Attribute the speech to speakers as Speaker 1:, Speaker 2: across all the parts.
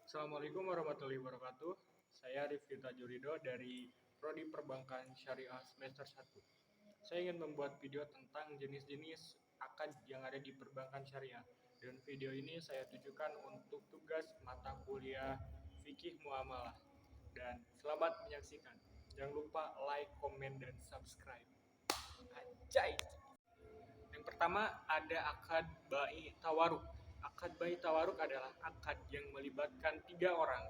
Speaker 1: Assalamualaikum warahmatullahi wabarakatuh. Saya Rifki Tajurido dari Prodi Perbankan Syariah semester 1. Saya ingin membuat video tentang jenis-jenis akad yang ada di perbankan syariah. Dan video ini saya tujukan untuk tugas mata kuliah fikih muamalah. Dan selamat menyaksikan. Jangan lupa like, komen, dan subscribe. Anjay! Yang pertama ada akad bai tawaruk. Akad bai tawaruk adalah akad yang melibatkan 3 orang,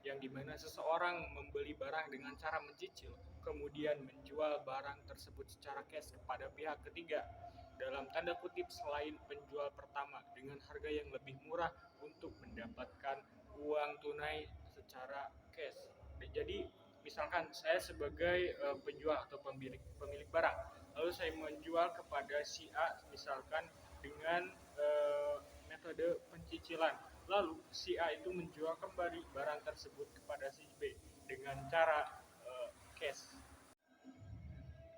Speaker 1: yang dimana seseorang membeli barang dengan cara mencicil, kemudian menjual barang tersebut secara cash kepada pihak ketiga, dalam tanda kutip selain penjual pertama dengan harga yang lebih murah untuk mendapatkan uang tunai secara cash. Jadi misalkan saya sebagai penjual atau pemilik barang, lalu saya menjual kepada si A misalkan dengan metode pencicilan, lalu si A itu menjual kembali barang tersebut kepada si B dengan cara cash.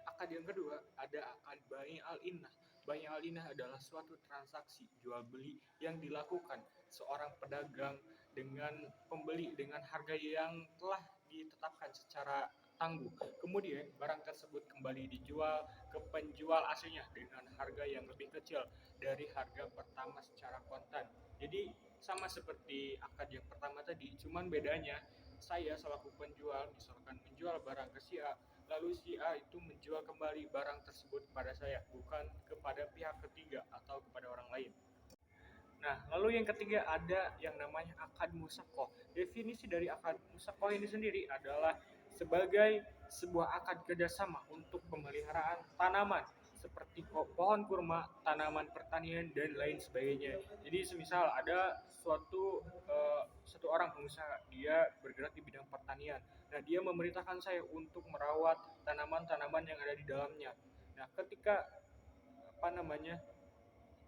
Speaker 1: Akad yang kedua ada akad bai al-innah. Bai al-innah adalah suatu transaksi jual beli yang dilakukan seorang pedagang dengan pembeli dengan harga yang telah ditetapkan secara tangguh. Kemudian barang tersebut kembali dijual ke penjual aslinya dengan harga yang lebih kecil dari harga pertama secara kontan. Jadi sama seperti akad yang pertama tadi, cuman bedanya saya selaku penjual misalkan menjual barang ke si A, lalu si A itu menjual kembali barang tersebut kepada saya, bukan kepada pihak ketiga atau kepada orang lain. Nah, lalu yang ketiga ada yang namanya akad musakoh. Definisi dari akad musakoh ini sendiri adalah sebagai sebuah akad kerjasama untuk pemeliharaan tanaman seperti pohon kurma, tanaman pertanian, dan lain sebagainya. Jadi semisal ada satu orang pengusaha, dia bergerak di bidang pertanian. Nah, dia memerintahkan saya untuk merawat tanaman-tanaman yang ada di dalamnya. Nah, ketika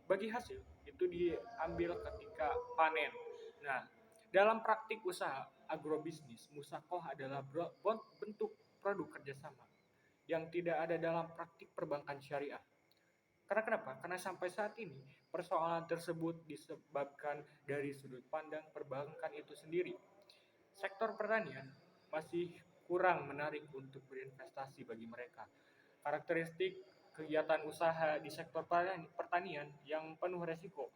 Speaker 1: bagi hasil itu diambil ketika panen. Nah, dalam praktik usaha agrobisnis, musakoh adalah bentuk produk kerjasama yang tidak ada dalam praktik perbankan syariah. Karena kenapa? Karena sampai saat ini persoalan tersebut disebabkan dari sudut pandang perbankan itu sendiri. Sektor pertanian masih kurang menarik untuk berinvestasi bagi mereka. Karakteristik kegiatan usaha di sektor pertanian yang penuh resiko,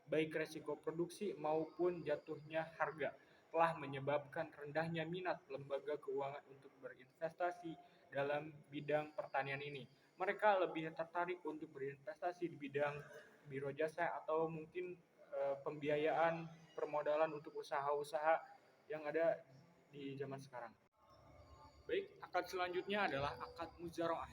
Speaker 1: baik resiko produksi maupun jatuhnya harga, telah menyebabkan rendahnya minat lembaga keuangan untuk berinvestasi dalam bidang pertanian ini. Mereka lebih tertarik untuk berinvestasi di bidang biro jasa atau mungkin pembiayaan permodalan untuk usaha-usaha yang ada di zaman sekarang. Baik, akad selanjutnya adalah akad muzaroah,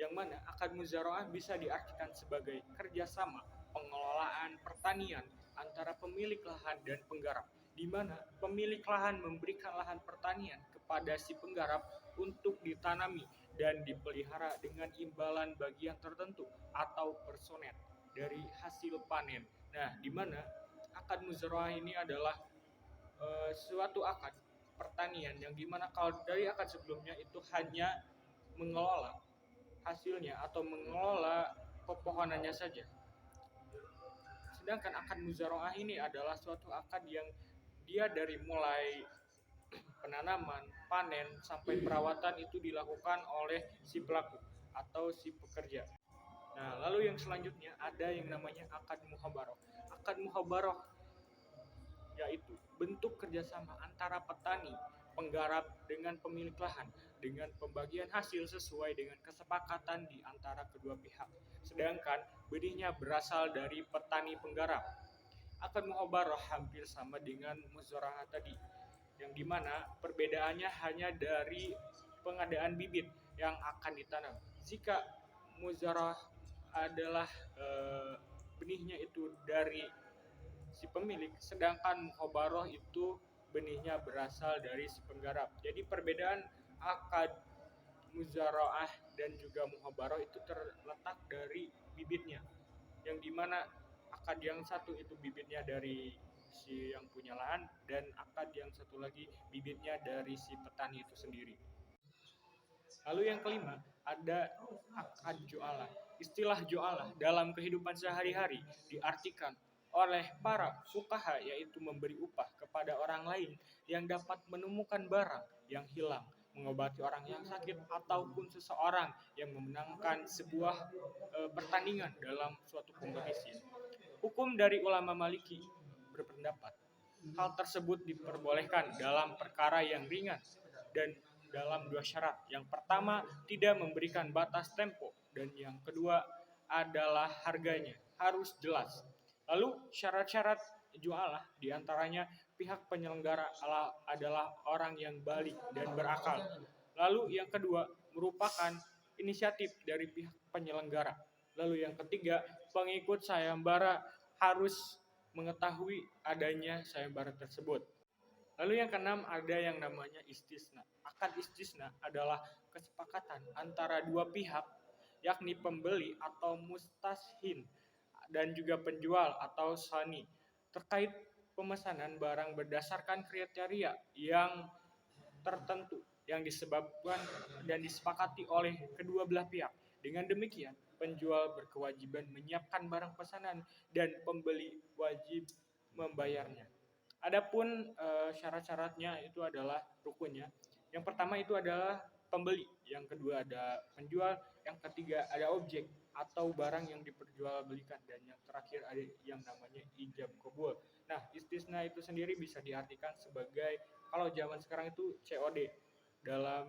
Speaker 1: yang mana akad muzaroah bisa diartikan sebagai kerjasama pengelolaan pertanian antara pemilik lahan dan penggarap, di mana pemilik lahan memberikan lahan pertanian kepada si penggarap untuk ditanami dan dipelihara dengan imbalan bagian tertentu atau persenet dari hasil panen. Nah, di mana akad muzaroah ini adalah suatu akad pertanian yang dimana kalau dari akad sebelumnya itu hanya mengelola hasilnya atau mengelola pepohonannya saja. Sedangkan akad muzaroah ini adalah suatu akad yang dia dari mulai penanaman, panen, sampai perawatan itu dilakukan oleh si pelaku atau si pekerja. Nah, lalu yang selanjutnya ada yang namanya akad muhabaroh. Akad muhabaroh yaitu bentuk kerjasama antara petani, penggarap dengan pemilik lahan dengan pembagian hasil sesuai dengan kesepakatan di antara kedua pihak. Sedangkan benihnya berasal dari petani penggarap. Akad muhabaroh hampir sama dengan muzaraah tadi, yang dimana perbedaannya hanya dari pengadaan bibit yang akan ditanam. Jika muzaraah adalah benihnya itu dari si pemilik, sedangkan muhabaroh itu benihnya berasal dari si penggarap. Jadi perbedaan akad muzaraah dan juga muhabaroh itu terletak dari bibitnya, yang dimana akad yang satu itu bibitnya dari si yang punya lahan dan akad yang satu lagi bibitnya dari si petani itu sendiri. Lalu yang kelima ada akad jualah. Istilah jualah dalam kehidupan sehari-hari diartikan oleh para fuqaha, yaitu memberi upah kepada orang lain yang dapat menemukan barang yang hilang, mengobati orang yang sakit, ataupun seseorang yang memenangkan sebuah pertandingan dalam suatu kompetisi. Hukum dari ulama Maliki berpendapat hal tersebut diperbolehkan dalam perkara yang ringan dan dalam dua syarat. Yang pertama, tidak memberikan batas tempo, dan yang kedua adalah harganya harus jelas. Lalu syarat-syarat jualah diantaranya pihak penyelenggara adalah orang yang balik dan berakal. Lalu yang kedua merupakan inisiatif dari pihak penyelenggara. Lalu yang ketiga, pengikut sayembara harus mengetahui adanya sayembara tersebut. Lalu yang keenam ada yang namanya istisna. Akad istisna adalah kesepakatan antara dua pihak, yakni pembeli atau mustashin dan juga penjual atau sani, terkait pemesanan barang berdasarkan kriteria yang tertentu yang disebabkan dan disepakati oleh kedua belah pihak. Dengan demikian, penjual berkewajiban menyiapkan barang pesanan dan pembeli wajib membayarnya. Adapun syarat-syaratnya itu adalah rukunnya. Yang pertama itu adalah pembeli, yang kedua ada penjual, yang ketiga ada objek atau barang yang diperjualbelikan, dan yang terakhir ada yang namanya ijab qabul. Nah, istisna itu sendiri bisa diartikan sebagai kalau zaman sekarang itu COD dalam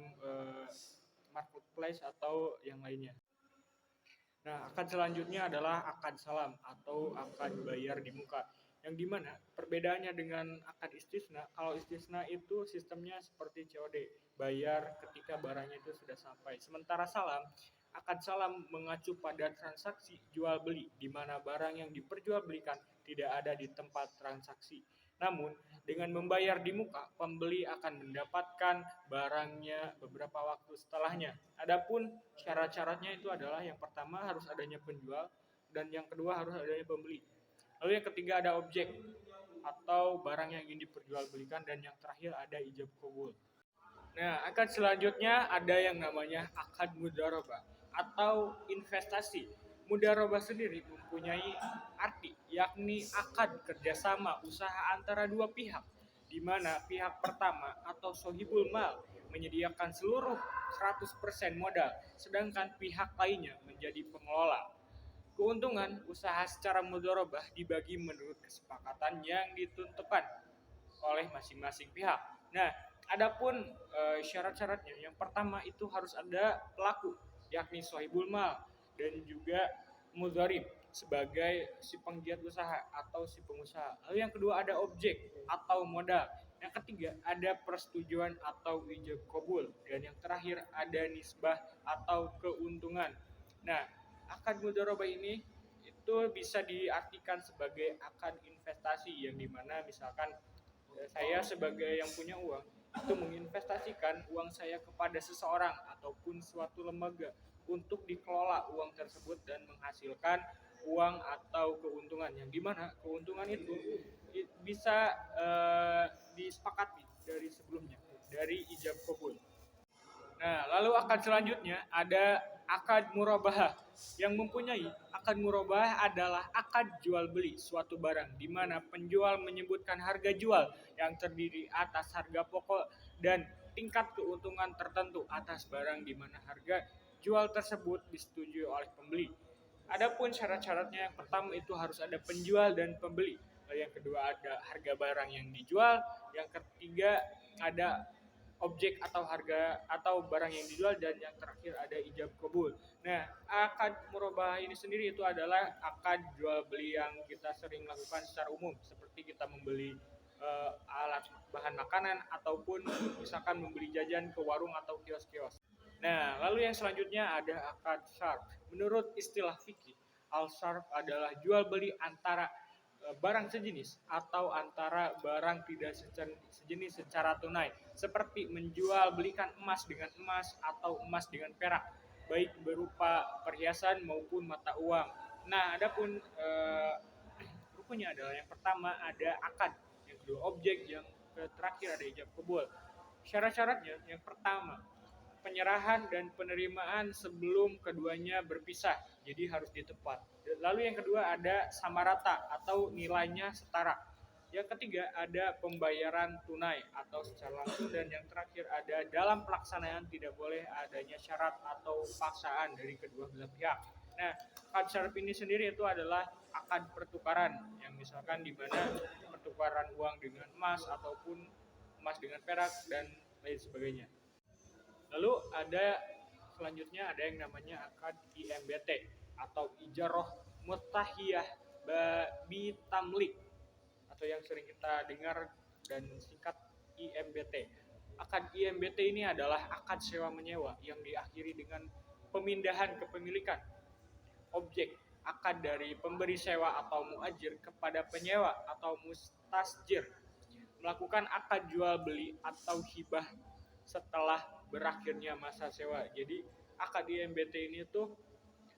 Speaker 1: marketplace atau yang lainnya. Nah, akad selanjutnya adalah akad salam atau akad bayar di muka. Yang dimana perbedaannya dengan akad istisna, kalau istisna itu sistemnya seperti COD, bayar ketika barangnya itu sudah sampai. Sementara salam, akad salam mengacu pada transaksi jual beli, di mana barang yang diperjualbelikan tidak ada di tempat transaksi. Namun, dengan membayar di muka, pembeli akan mendapatkan barangnya beberapa waktu setelahnya. Adapun syarat-syaratnya itu adalah yang pertama harus adanya penjual, dan yang kedua harus adanya pembeli. Lalu yang ketiga ada objek atau barang yang ingin diperjualbelikan, dan yang terakhir ada ijab qabul. Nah, akad selanjutnya ada yang namanya akad mudharabah atau investasi. Mudharabah sendiri mempunyai arti, yakni akad kerjasama usaha antara dua pihak, di mana pihak pertama atau sohibul mal menyediakan seluruh 100% modal, sedangkan pihak lainnya menjadi pengelola. Keuntungan usaha secara mudharabah dibagi menurut kesepakatan yang ditentukan oleh masing-masing pihak. Nah, adapun syarat-syaratnya, yang pertama itu harus ada pelaku, yakni sohibul mal, dan juga mudharib sebagai si penggiat usaha atau si pengusaha. Lalu yang kedua ada objek atau modal. Yang ketiga ada persetujuan atau ijab qabul, dan yang terakhir ada nisbah atau keuntungan. Nah, akad mudharabah ini itu bisa diartikan sebagai akad investasi, yang dimana misalkan saya sebagai yang punya uang itu menginvestasikan uang saya kepada seseorang ataupun suatu lembaga untuk dikelola uang tersebut dan menghasilkan uang atau keuntungan, yang dimana keuntungan itu bisa disepakati dari sebelumnya dari ijab qabul. Nah, lalu akad selanjutnya ada akad murabahah. Yang mempunyai akad murabahah adalah akad jual beli suatu barang, di mana penjual menyebutkan harga jual yang terdiri atas harga pokok dan tingkat keuntungan tertentu atas barang, di mana harga jual tersebut disetujui oleh pembeli. Adapun syarat-syaratnya, yang pertama itu harus ada penjual dan pembeli. Lalu yang kedua ada harga barang yang dijual, yang ketiga ada objek atau harga atau barang yang dijual, dan yang terakhir ada ijab qabul. Nah, akad murabahah ini sendiri itu adalah akad jual beli yang kita sering lakukan secara umum, seperti kita membeli alat bahan makanan ataupun misalkan membeli jajan ke warung atau kios-kios. Nah, lalu yang selanjutnya ada akad syarf. Menurut istilah fikih, al-syarf adalah jual beli antara barang sejenis atau antara barang tidak sejenis secara tunai, seperti menjual belikan emas dengan emas atau emas dengan perak, baik berupa perhiasan maupun mata uang. Nah, adapun rukunnya adalah yang pertama ada akad, yang kedua objek, yang terakhir ada ijab qabul. Syarat-syaratnya, yang pertama penyerahan dan penerimaan sebelum keduanya berpisah, jadi harus ditepat. Lalu yang kedua ada sama rata atau nilainya setara. Yang ketiga ada pembayaran tunai atau secara langsung, dan yang terakhir ada dalam pelaksanaan tidak boleh adanya syarat atau paksaan dari kedua belah pihak. Nah, akad syaraf ini sendiri itu adalah akad pertukaran yang misalkan di mana pertukaran uang dengan emas ataupun emas dengan perak dan lain sebagainya. Lalu ada selanjutnya ada yang namanya akad IMBT atau Ijaroh Mutahiyah Bitamlik atau yang sering kita dengar dan singkat IMBT. Akad IMBT ini adalah akad sewa menyewa yang diakhiri dengan pemindahan kepemilikan objek akad dari pemberi sewa atau muajir kepada penyewa atau mustasjir, melakukan akad jual beli atau hibah setelah berakhirnya masa sewa. Jadi akad IMBT ini tuh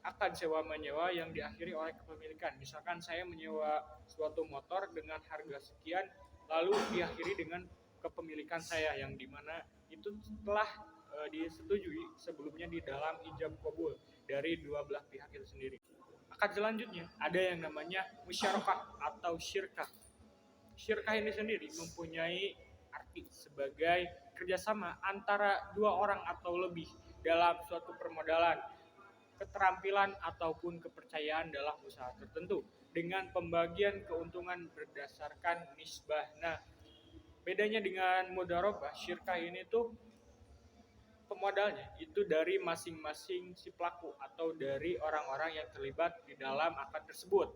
Speaker 1: akad sewa menyewa yang diakhiri oleh kepemilikan. Misalkan saya menyewa suatu motor dengan harga sekian, lalu diakhiri dengan kepemilikan saya yang dimana itu telah disetujui sebelumnya di dalam ijab kabul dari dua belah pihak itu sendiri. Akad selanjutnya ada yang namanya musyarakah atau syirkah. Syirkah ini sendiri mempunyai arti sebagai kerjasama antara dua orang atau lebih dalam suatu permodalan, keterampilan ataupun kepercayaan dalam usaha tertentu dengan pembagian keuntungan berdasarkan nisbah. Nah, bedanya dengan mudharabah, syirkah ini tuh pemodalnya itu dari masing-masing si pelaku atau dari orang-orang yang terlibat di dalam akad tersebut.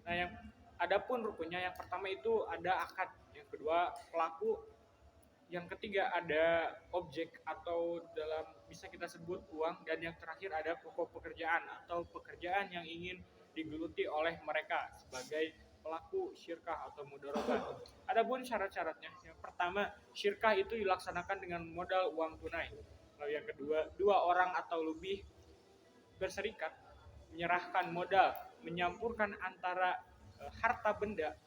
Speaker 1: Nah, yang adapun rukunnya yang pertama itu ada akad, yang kedua pelaku, yang ketiga ada objek atau dalam bisa kita sebut uang, dan yang terakhir ada pokok pekerjaan atau pekerjaan yang ingin digeluti oleh mereka sebagai pelaku syirkah atau mudharabah. Adapun syarat-syaratnya, yang pertama syirkah itu dilaksanakan dengan modal uang tunai. Lalu yang kedua, dua orang atau lebih berserikat menyerahkan modal, menyampurkan antara harta benda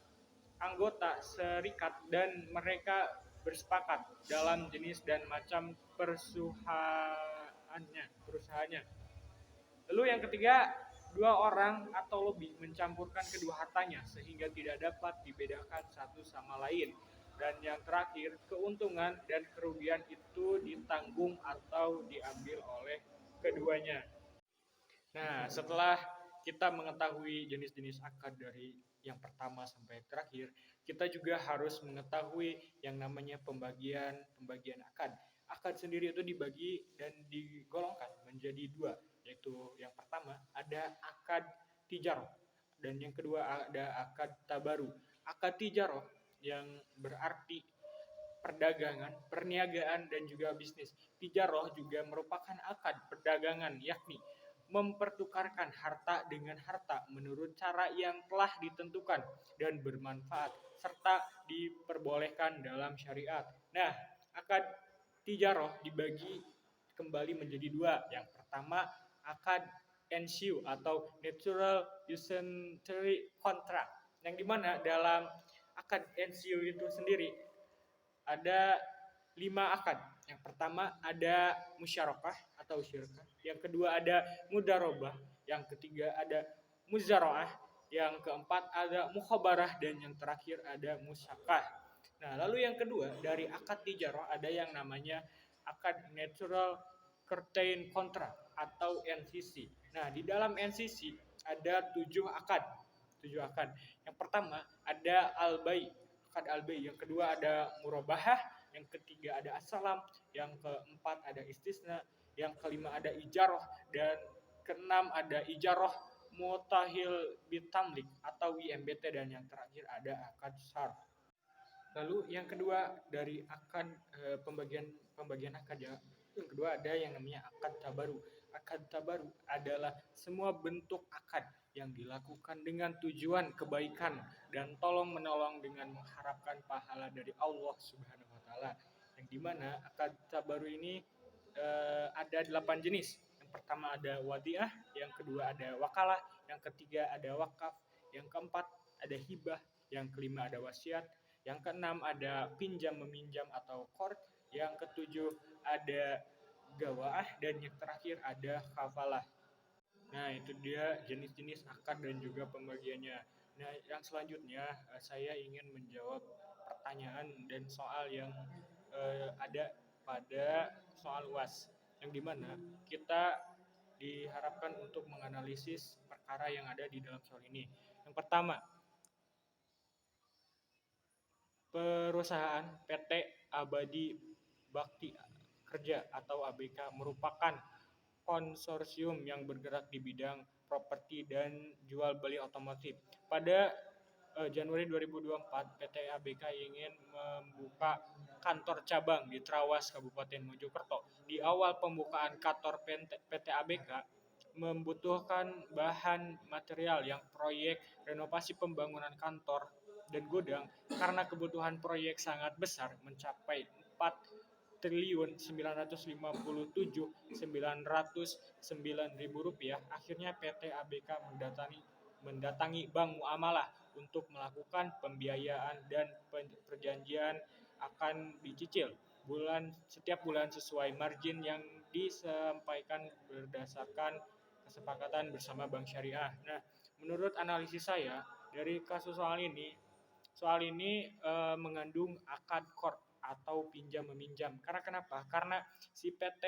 Speaker 1: anggota serikat dan mereka bersepakat dalam jenis dan macam perusahaannya. Lalu yang ketiga, dua orang atau lebih mencampurkan kedua hartanya sehingga tidak dapat dibedakan satu sama lain. Dan yang terakhir, keuntungan dan kerugian itu ditanggung atau diambil oleh keduanya. Nah, setelah kita mengetahui jenis-jenis akad dari yang pertama sampai terakhir, kita juga harus mengetahui yang namanya pembagian akad. Akad sendiri itu dibagi dan digolongkan menjadi dua, yaitu yang pertama ada akad tijaroh dan yang kedua ada akad tabaru. Akad tijaroh yang berarti perdagangan, perniagaan dan juga bisnis. Tijaroh juga merupakan akad perdagangan, yakni mempertukarkan harta dengan harta menurut cara yang telah ditentukan dan bermanfaat serta diperbolehkan dalam syariat. Nah, akad tijaroh dibagi kembali menjadi dua. Yang pertama akad NCU atau Natural Usury Contract, yang dimana dalam akad NCU itu sendiri ada 5 akad. Yang pertama ada musyarakah atau syirkah, yang kedua ada mudharabah, yang ketiga ada muzaraah, yang keempat ada mukhabarah, dan yang terakhir ada musyakah. Nah, lalu yang kedua dari akad tijarah ada yang namanya akad Natural Curtain Contract atau NCC. Nah, di dalam NCC ada 7 akad. Yang pertama ada al-bai, akad al-bai. Yang kedua ada murabahah, yang ketiga ada as-salam, yang keempat ada istisna, yang kelima ada ijaroh, dan keenam ada ijaroh mutahil bitamlik atau IMBT, dan yang terakhir ada akad syarf. Lalu yang kedua dari akad pembagian akad ya, yang kedua ada yang namanya akad tabaru. Akad tabaru adalah semua bentuk akad yang dilakukan dengan tujuan kebaikan dan tolong menolong dengan mengharapkan pahala dari Allah Subhanahu wa taala. Yang dimana akad tabaru ini ada 8 jenis. Yang pertama ada wadiah, yang kedua ada wakalah, yang ketiga ada wakaf, yang keempat ada hibah, yang kelima ada wasiat, yang keenam ada pinjam meminjam atau qard, yang ketujuh ada gawaah, dan yang terakhir ada kafalah. Nah, itu dia jenis-jenis akad dan juga pembagiannya. Nah, yang selanjutnya saya ingin menjawab pertanyaan dan soal yang ada pada soal UAS, yang dimana kita diharapkan untuk menganalisis perkara yang ada di dalam soal ini. Yang pertama, perusahaan PT Abadi Bakti Kerja atau ABK merupakan konsorsium yang bergerak di bidang properti dan jual beli otomotif. Pada Januari 2024, PT ABK ingin membuka kantor cabang di Trawas, Kabupaten Mojokerto. Di awal pembukaan kantor PT ABK membutuhkan bahan material yang proyek renovasi pembangunan kantor dan gudang karena kebutuhan proyek sangat besar mencapai 4.957.909 rupiah. Akhirnya PT ABK mendatangi Bank Muamalah untuk melakukan pembiayaan dan perjanjian akan dicicil setiap bulan sesuai margin yang disampaikan berdasarkan kesepakatan bersama Bank Syariah. Nah, menurut analisis saya dari kasus soal ini mengandung akad kord atau pinjam meminjam. Karena kenapa? Karena si PT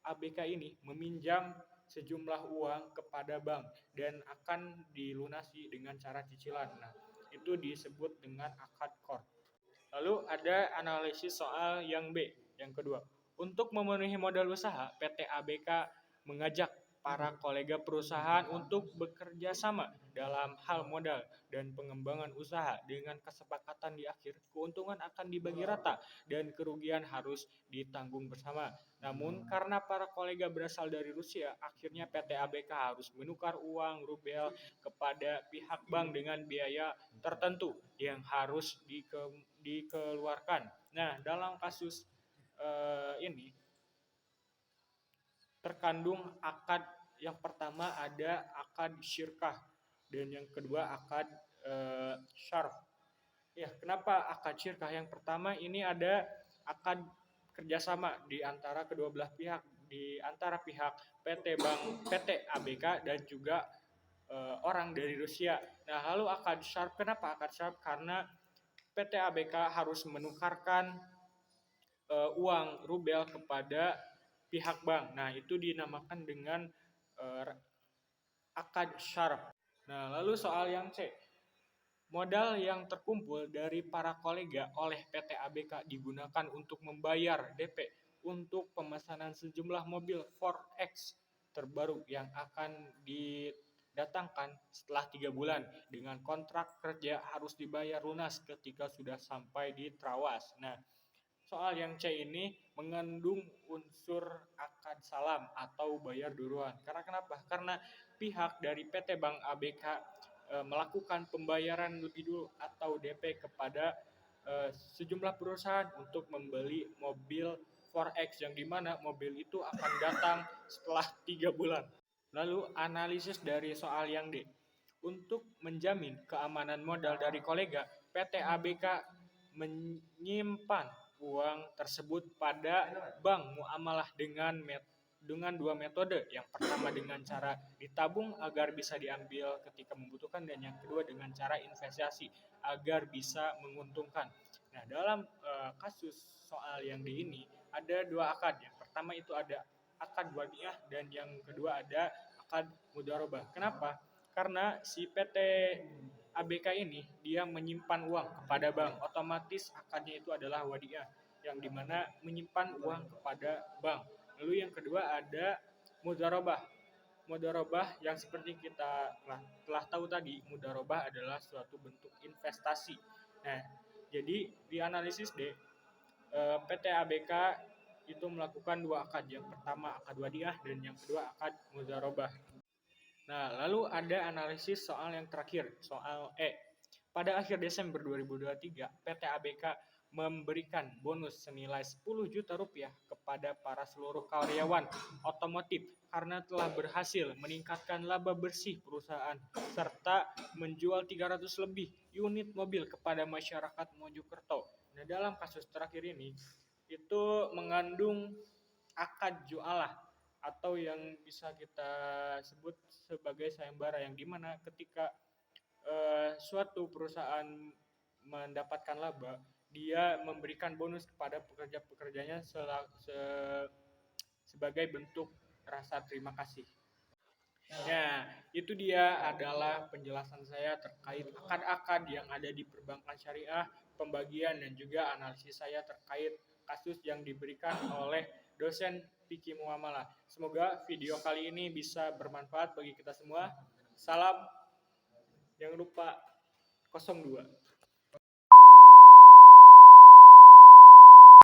Speaker 1: ABK ini meminjam sejumlah uang kepada bank dan akan dilunasi dengan cara cicilan. Nah, itu disebut dengan akad kord. Lalu ada analisis soal yang B, yang kedua. Untuk memenuhi modal usaha, PT ABK mengajak para kolega perusahaan untuk bekerja sama dalam hal modal dan pengembangan usaha. Dengan kesepakatan di akhir, keuntungan akan dibagi rata dan kerugian harus ditanggung bersama. Namun karena para kolega berasal dari Rusia, akhirnya PT ABK harus menukar uang rubel kepada pihak bank dengan biaya tertentu yang harus dikeluarkan. Nah, dalam kasus ini terkandung akad. Yang pertama ada akad syirkah dan yang kedua akad syarf. Ya, kenapa akad syirkah? Yang pertama ini ada akad kerjasama di antara kedua belah pihak, di antara pihak PT ABK dan juga orang dari Rusia. Nah, lalu akad syarf, kenapa akad syarf? Karena PT ABK harus menukarkan uang rubel kepada pihak bank. Nah, itu dinamakan dengan akad syarf. Nah, lalu soal yang C. Modal yang terkumpul dari para kolega oleh PT ABK digunakan untuk membayar DP untuk pemesanan sejumlah mobil 4X terbaru yang akan didatangkan setelah 3 bulan dengan kontrak kerja harus dibayar lunas ketika sudah sampai di Trawas. Nah, soal yang C ini mengandung unsur akad salam atau bayar duluan. Karena kenapa? Karena pihak dari PT Bank ABK melakukan pembayaran lebih dulu atau DP kepada sejumlah perusahaan untuk membeli mobil 4X yang dimana mobil itu akan datang setelah 3 bulan. Lalu analisis dari soal yang D. Untuk menjamin keamanan modal dari kolega, PT ABK menyimpan uang tersebut pada bank muamalah dengan dua metode. Yang pertama dengan cara ditabung agar bisa diambil ketika membutuhkan, dan yang kedua dengan cara investasi agar bisa menguntungkan. Nah, dalam kasus soal yang di ini ada dua akad. Yang pertama itu ada akad wadiah dan yang kedua ada akad mudharabah. Kenapa? Karena si PT ABK ini dia menyimpan uang kepada bank, otomatis akadnya itu adalah wadiah yang dimana menyimpan uang kepada bank. Lalu yang kedua ada mudharabah. Mudharabah yang seperti kita telah tahu tadi, mudharabah adalah suatu bentuk investasi. Nah, jadi di analisis D, PT ABK itu melakukan dua akad. Yang pertama akad wadiah dan yang kedua akad mudharabah. Nah, lalu ada analisis soal yang terakhir, soal E. Pada akhir Desember 2023, PT ABK memberikan bonus senilai 10 juta rupiah kepada para seluruh karyawan otomotif karena telah berhasil meningkatkan laba bersih perusahaan serta menjual 300 lebih unit mobil kepada masyarakat Mojokerto. Nah, dalam kasus terakhir ini itu mengandung akad jualah atau yang bisa kita sebut sebagai sayembara, yang dimana ketika suatu perusahaan mendapatkan laba, dia memberikan bonus kepada pekerja-pekerjanya sebagai bentuk rasa terima kasih. Ya, itu dia adalah penjelasan saya terkait akad-akad yang ada di perbankan syariah, pembagian dan juga analisis saya terkait kasus yang diberikan oleh dosen fikih muamalah. Semoga video kali ini bisa bermanfaat bagi kita semua. Salam, jangan lupa 02.